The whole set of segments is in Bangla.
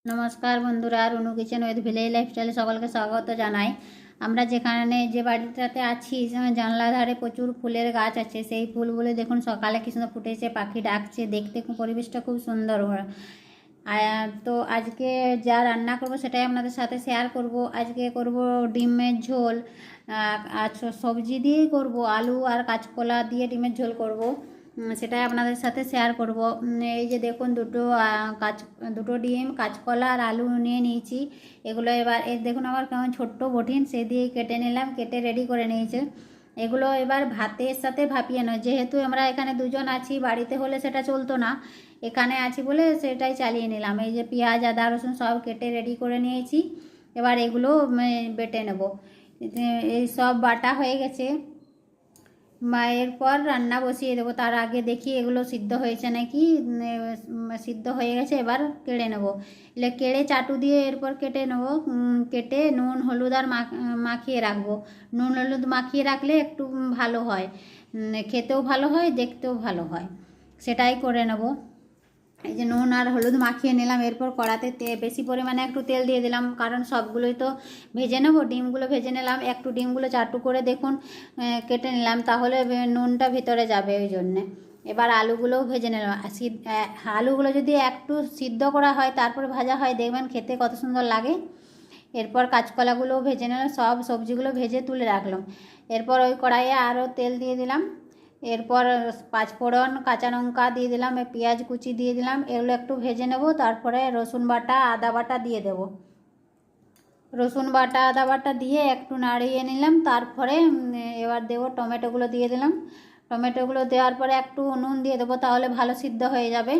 নমস্কার বন্ধুরা, রুনু কিচেন উইথ ভিলেজ লাইফস্টাইলে সকলকে স্বাগত জানাই। আমরা যে বাড়িটাতে আছি জানলা ধারে প্রচুর ফুলের গাছ আছে। সেই ফুলগুলো দেখুন সকালে কি সুন্দর ফুটেছে, পাখি ডাকছে, দেখতে পরিবেশটা খুব সুন্দর। তো আজকে যা রান্না করব সেটাই আপনাদের সাথে শেয়ার করব। আজকে করব ডিমের ঝোল, আর সবজি দিয়েই করব, আলু আর কাঁচকলা দিয়ে ডিমের ঝোল করব। সেটাই আপনাদের সাথে শেয়ার করব। এই যে দেখুন দুটো ডিম, কাঁচকলা আর আলু নিয়ে নিয়েছি। এগুলো এবার দেখুন আমার কেমন ছোট্ট বটিন, সে দিয়ে কেটে নিলাম, কেটে রেডি করে নিয়েছে। এগুলো এবার ভাতের সাথে ভাপিয়ে নয়, যেহেতু আমরা এখানে দুজন আছি, বাড়িতে হলে সেটা চলতো না, এখানে আছি বলে সেটাই চালিয়ে নিলাম। এই যে পেঁয়াজ, আদা, রসুন সব কেটে রেডি করে নিয়েছি। এবার এগুলো বেটে নেব। এই সব বাটা হয়ে গেছে। এরপর রান্না বসিয়ে দেবো। তার আগে দেখি এগুলো সিদ্ধ হয়েছে নাকি। সিদ্ধ হয়ে গেছে, এবার কেড়ে নেব। এলে কেড়ে চাটু দিয়ে এরপর কেটে নেব। কেটে নুন হলুদ আর মাখিয়ে রাখবো। নুন হলুদ মাখিয়ে রাখলে একটু ভালো হয়, খেতেও ভালো হয়, দেখতেও ভালো হয়। সেটাই করে নেব। এই যে নুন আর হলুদ মাখিয়ে নিলাম। এরপর কড়াতে বেশি পরিমাণে একটু তেল দিয়ে দিলাম, কারণ সবগুলোই তো ভেজে নেব। ডিমগুলো ভেজে নিলাম, একটু ডিমগুলো চাটু করে দেখুন কেটে নিলাম, তাহলে নুনটা ভিতরে যাবে, ওই জন্যে। এবার আলুগুলোও ভেজে নিলাম। আলুগুলো যদি একটু সিদ্ধ করা হয় তারপরে ভাজা হয়, দেখবেন খেতে কত সুন্দর লাগে। এরপর কাঁচকলাগুলোও ভেজে নিলাম, সব সবজিগুলো ভেজে তুলে রাখলাম। এরপর ওই কড়াইয়ে আরও তেল দিয়ে দিলাম। এরপর পাঁচফোড়ন, কাঁচা লঙ্কা দিয়ে দিলাম, পেঁয়াজ কুচি দিয়ে দিলাম। এগুলো একটু ভেজে নেব। তারপরে রসুন বাটা, আদা বাটা দিয়ে দেব। রসুন বাটা, আদা বাটা দিয়ে একটু নাড়িয়ে নিলাম। তারপরে এবার দেবো টমেটোগুলো দিয়ে দিলাম। টমেটোগুলো দেওয়ার পরে একটু নুন দিয়ে দেবো, তাহলে ভালো সিদ্ধ হয়ে যাবে,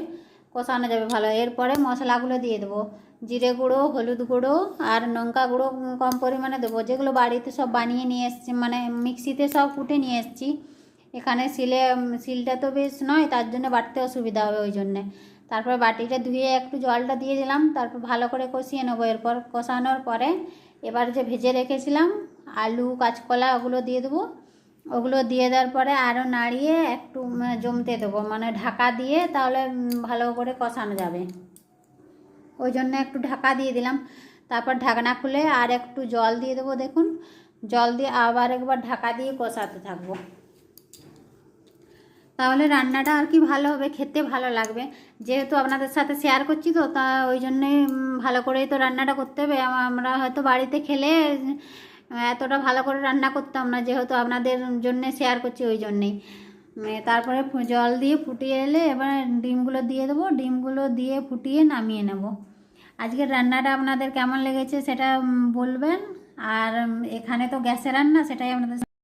কষানো যাবে ভালো। এরপরে মশলাগুলো দিয়ে দেবো। জিরে গুঁড়ো, হলুদ গুঁড়ো আর লঙ্কা গুঁড়ো কম পরিমাণে দেবো, যেগুলো বাড়িতে সব বানিয়ে নিয়ে এসেছি, মানে মিক্সিতে সব কুটে নিয়ে এসেছি। এখানে শিলটা তো বেশ নয়, তার জন্য বাটতে অসুবিধা হবে, ওই জন্যে। তারপর বাটিটা ধুয়ে একটু জলটা দিয়ে দিলাম। তারপর ভালো করে কষিয়ে নেবো। এরপর কষানোর পরে এবার যে ভেজে রেখেছিলাম আলু, কাঁচকলা, ওগুলো দিয়ে দেবো। ওগুলো দিয়ে দেওয়ার পরে আরও নাড়িয়ে একটু জমতে দেবো, মানে ঢাকা দিয়ে, তাহলে ভালো করে কষানো যাবে। ওই জন্য একটু ঢাকা দিয়ে দিলাম। তারপর ঢাকনা খুলে আর একটু জল দিয়ে দেবো। দেখুন, জল দিয়ে আবার একবার ঢাকা দিয়ে কষাতে থাকবো, তাহলে রান্নাটা আর কি ভালো হবে, খেতে ভালো লাগবে। যেহেতু আপনাদের সাথে শেয়ার করছি, তো তা ওই জন্যেই ভালো করেই তো রান্নাটা করতে হবে। আমরা হয়তো বাড়িতে খেলে এতটা ভালো করে রান্না করতাম না, যেহেতু আপনাদের জন্যে শেয়ার করছি, ওই জন্যেই। তারপরে জল দিয়ে ফুটিয়ে এলে এবার ডিমগুলো দিয়ে দেবো। ডিমগুলো দিয়ে ফুটিয়ে নামিয়ে নেব। আজকের রান্নাটা আপনাদের কেমন লেগেছে সেটা বলবেন। আর এখানে তো গ্যাসে রান্না, সেটাই আপনাদের